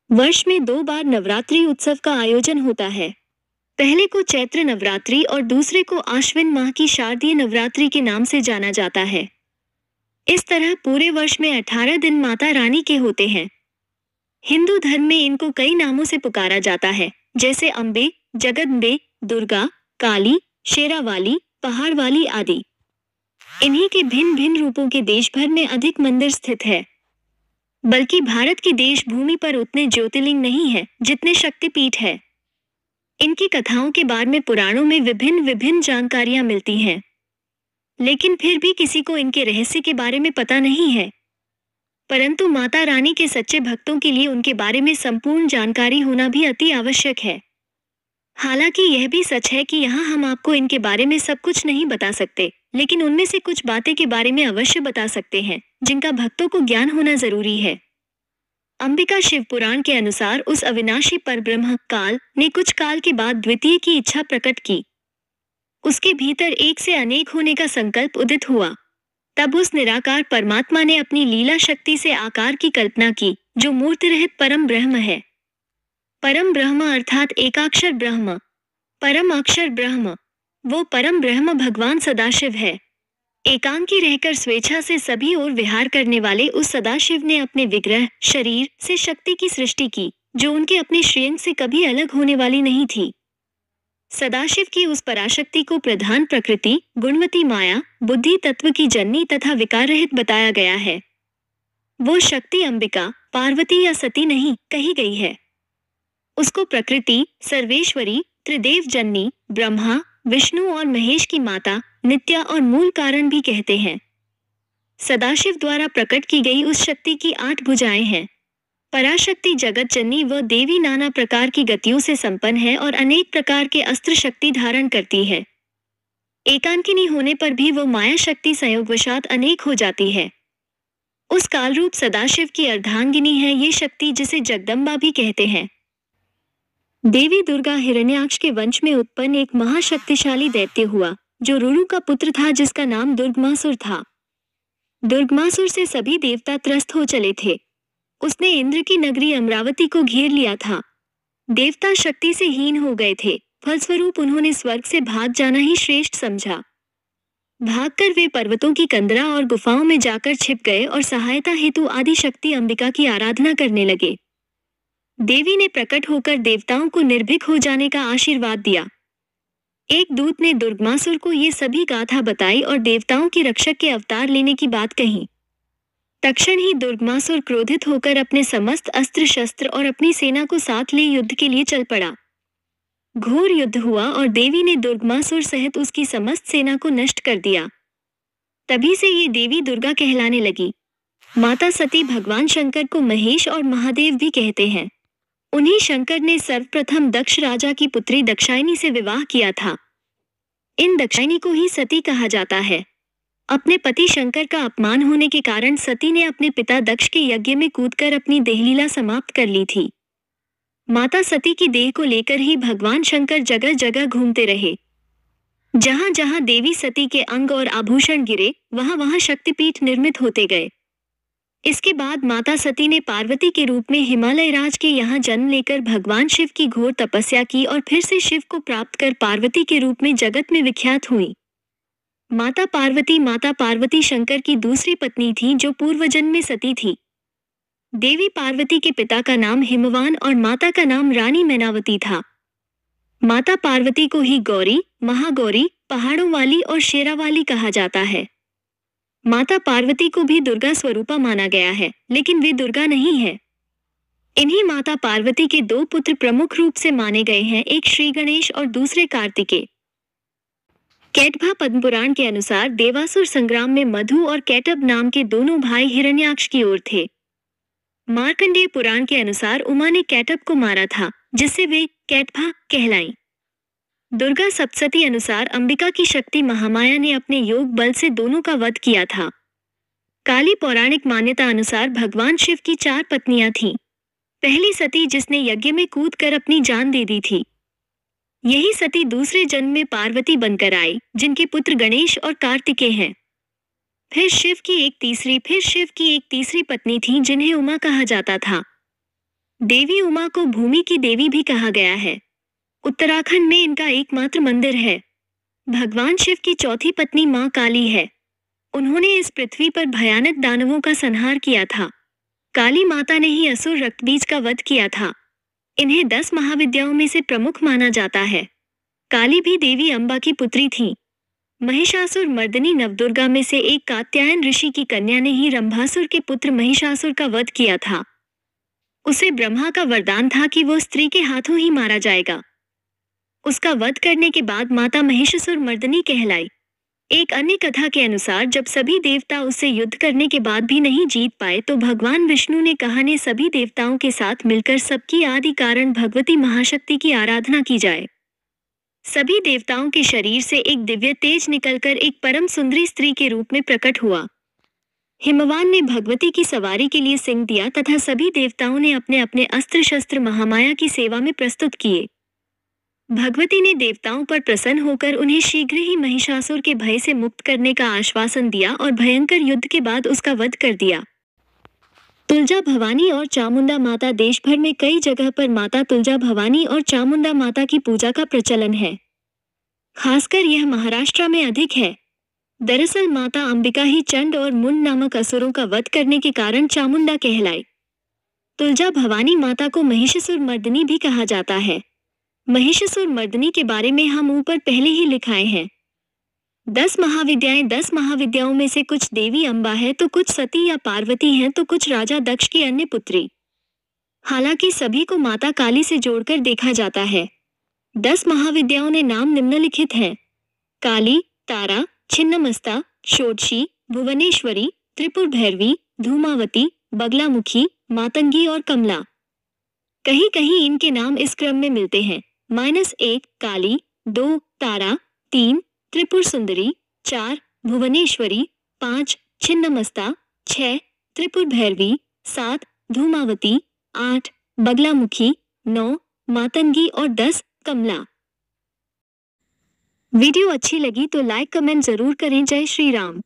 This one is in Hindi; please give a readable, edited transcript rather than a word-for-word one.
वर्ष में 2 बार नवरात्रि उत्सव का आयोजन होता है। पहले को चैत्र नवरात्रि और दूसरे को आश्विन माह की शारदीय नवरात्रि के नाम से जाना जाता है। इस तरह पूरे वर्ष में 18 दिन माता रानी के होते हैं। हिंदू धर्म में इनको कई नामों से पुकारा जाता है, जैसे अम्बे, जगदम्बे, दुर्गा, काली, शेरावाली, पहाड़वाली आदि। इन्हीं के भिन्न भिन्न रूपों के देश भर में अधिक मंदिर स्थित है। बल्कि भारत की देश भूमि पर उतने ज्योतिर्लिंग नहीं है जितने शक्तिपीठ है। इनकी कथाओं के बारे में पुराणों में विभिन्न विभिन्न जानकारियां मिलती हैं, लेकिन फिर भी किसी को इनके रहस्य के बारे में पता नहीं है। परंतु माता रानी के सच्चे भक्तों के लिए उनके बारे में संपूर्ण जानकारी होना भी अति आवश्यक है। हालांकि यह भी सच है कि यहाँ हम आपको इनके बारे में सब कुछ नहीं बता सकते, लेकिन उनमें से कुछ बातें के बारे में अवश्य बता सकते हैं जिनका भक्तों को ज्ञान होना जरूरी है। अंबिका शिव पुराण के अनुसार उस अविनाशी परब्रह्म काल ने कुछ काल के बाद द्वितीय की इच्छा प्रकट की। उसके भीतर एक से अनेक होने का संकल्प उदित हुआ। तब उस निराकार परमात्मा ने अपनी लीला शक्ति से आकार की कल्पना की, जो मूर्ति रहित परम ब्रह्म है। परम ब्रह्म अर्थात एकाक्षर ब्रह्म, परम अक्षर ब्रह्म, वो परम ब्रह्म भगवान सदाशिव है। एकांकी रहकर स्वेच्छा से सभी ओर विहार करने वाले उस सदाशिव ने अपने विग्रह शरीर से शक्ति की सृष्टि की, जो उनके अपने श्रेयंग से कभी अलग होने वाली नहीं थी। सदाशिव की उस पराशक्ति को प्रधान प्रकृति, गुणवती माया, बुद्धि तत्व की जननी तथा विकार रहित बताया गया है। वो शक्ति अंबिका, पार्वती या सती नहीं कही गई है। उसको प्रकृति, सर्वेश्वरी, त्रिदेव जननी, ब्रह्मा, विष्णु और महेश की माता, नित्या और मूल कारण भी कहते हैं। सदाशिव द्वारा प्रकट की गई उस शक्ति की 8 भुजाएं हैं। पराशक्ति जगत जननी व देवी नाना प्रकार की गतियों से संपन्न है और अनेक प्रकार के अस्त्र शक्ति धारण करती है। एकांकिनी होने पर भी वो माया शक्ति संयोगवशात अनेक हो जाती है। उस कालरूप सदाशिव की अर्धांगिनी है ये शक्ति, जिसे जगदम्बा भी कहते हैं। देवी दुर्गा हिरण्याक्ष के वंश में उत्पन्न एक महाशक्तिशाली दैत्य हुआ, जो रुरु का पुत्र था, जिसका नाम दुर्गमासुर था। दुर्गमासुर से सभी देवता त्रस्त हो चले थे। उसने इंद्र की नगरी अमरावती को घेर लिया था। देवता शक्ति से हीन हो गए थे, फलस्वरूप उन्होंने स्वर्ग से भाग जाना ही श्रेष्ठ समझा। भागकर वे पर्वतों की कंदरा और गुफाओं में जाकर छिप गए और सहायता हेतु आदि शक्ति अंबिका की आराधना करने लगे। देवी ने प्रकट होकर देवताओं को निर्भीक हो जाने का आशीर्वाद दिया। एक दूत ने दुर्गमासुर को ये सभी गाथा बताई और देवताओं की रक्षक के अवतार लेने की बात कही। तत्क्षण ही दुर्गमासुर क्रोधित होकर अपने समस्त अस्त्र शस्त्र और अपनी सेना को साथ ले युद्ध के लिए चल पड़ा। घोर युद्ध हुआ और देवी ने दुर्गमासुर सहित उसकी समस्त सेना को नष्ट कर दिया। तभी से ये देवी दुर्गा कहलाने लगी। माता सती भगवान शंकर को महेश और महादेव भी कहते हैं। उन्हीं शंकर ने सर्वप्रथम दक्ष राजा की पुत्री दक्षायनी से विवाह किया था। इन दक्षायनी को ही सती कहा जाता है। अपने पति शंकर का अपमान होने के कारण सती ने अपने पिता दक्ष के यज्ञ में कूदकर अपनी देहलीला समाप्त कर ली थी। माता सती की देह को लेकर ही भगवान शंकर जगह जगह घूमते रहे। जहां जहां देवी सती के अंग और आभूषण गिरे, वहां वहां शक्तिपीठ निर्मित होते गए। इसके बाद माता सती ने पार्वती के रूप में हिमालय राज के यहाँ जन्म लेकर भगवान शिव की घोर तपस्या की और फिर से शिव को प्राप्त कर पार्वती के रूप में जगत में विख्यात हुई। माता पार्वती शंकर की दूसरी पत्नी थी, जो पूर्व जन्म में सती थी। देवी पार्वती के पिता का नाम हिमवान और माता का नाम रानी मैनावती था। माता पार्वती को ही गौरी, महागौरी, पहाड़ों वाली और शेरावाली कहा जाता है। माता पार्वती को भी दुर्गा स्वरूपा माना गया है, लेकिन वे दुर्गा नहीं है। इन्हीं माता पार्वती के 2 पुत्र प्रमुख रूप से माने गए हैं, एक श्री गणेश और दूसरे कार्तिकेय। कैटभा पद्मपुराण के अनुसार देवासुर संग्राम में मधु और कैटभ नाम के दोनों भाई हिरण्याक्ष की ओर थे। मार्कंडेय पुराण के अनुसार उमा ने कैटभ को मारा था, जिससे वे कैटभा कहलाई। दुर्गा सप्तशती अनुसार अंबिका की शक्ति महामाया ने अपने योग बल से दोनों का वध किया था। काली पौराणिक मान्यता अनुसार भगवान शिव की 4 पत्नियां थीं। पहली सती, जिसने यज्ञ में कूदकर अपनी जान दे दी थी। यही सती दूसरे जन्म में पार्वती बनकर आई, जिनके पुत्र गणेश और कार्तिकेय हैं। फिर शिव की एक तीसरी पत्नी थी, जिन्हें उमा कहा जाता था। देवी उमा को भूमि की देवी भी कहा गया है। उत्तराखंड में इनका एकमात्र मंदिर है। भगवान शिव की चौथी पत्नी मां काली है। उन्होंने इस पृथ्वी पर भयानक दानवों का संहार किया था। काली माता ने ही असुर रक्तबीज का वध किया था। इन्हें 10 महाविद्याओं में से प्रमुख माना जाता है। काली भी देवी अम्बा की पुत्री थी। महिषासुर मर्दिनी नवदुर्गा में से एक कात्यायन ऋषि की कन्या ने ही रंभासुर के पुत्र महिषासुर का वध किया था। उसे ब्रह्मा का वरदान था कि वो स्त्री के हाथों ही मारा जाएगा। उसका वध करने के बाद माता महिषासुर मर्दिनी कहलाई। एक अन्य कथा के अनुसार जब सभी देवता उससे युद्ध करने के बाद भी नहीं जीत पाए तो भगवान विष्णु ने कहा ने सभी देवताओं के साथ मिलकर सबकी आदि कारण भगवती महाशक्ति की आराधना की जाए। सभी देवताओं के शरीर से एक दिव्य तेज निकलकर एक परम सुंदरी स्त्री के रूप में प्रकट हुआ। हिमवान ने भगवती की सवारी के लिए सिंह दिया तथा सभी देवताओं ने अपने अपने अस्त्र शस्त्र महामाया की सेवा में प्रस्तुत किए। भगवती ने देवताओं पर प्रसन्न होकर उन्हें शीघ्र ही महिषासुर के भय से मुक्त करने का आश्वासन दिया और भयंकर युद्ध के बाद उसका वध कर दिया। तुलजा भवानी और चामुंडा माता देश भर में कई जगह पर माता तुलजा भवानी और चामुंडा माता की पूजा का प्रचलन है। खासकर यह महाराष्ट्र में अधिक है। दरअसल माता अंबिका ही चंड और मुंड नामक असुरों का वध करने के कारण चामुंडा कहलाई। तुलजा भवानी माता को महिषासुर मर्दिनी भी कहा जाता है। महिषासुर मर्दिनी के बारे में हम ऊपर पहले ही लिखाए हैं। 10 महाविद्याएं 10 महाविद्याओं में से कुछ देवी अम्बा है तो कुछ सती या पार्वती हैं तो कुछ राजा दक्ष की अन्य पुत्री। हालांकि सभी को माता काली से जोड़कर देखा जाता है। 10 महाविद्याओं ने नाम निम्नलिखित हैं: काली, तारा, छिन्नमस्ता, षोडशी, भुवनेश्वरी, त्रिपुर भैरवी, धूमावती, बगलामुखी, मातंगी और कमला। कहीं कहीं इनके नाम इस क्रम में मिलते हैं: -1 काली, 2 तारा, 3 त्रिपुर सुंदरी, 4 भुवनेश्वरी, 5 छिन्नमस्ता, 6 त्रिपुर भैरवी, 7 धूमावती, 8 बगलामुखी, 9 मातंगी और 10 कमला। वीडियो अच्छी लगी तो लाइक कमेंट जरूर करें। जय श्री राम।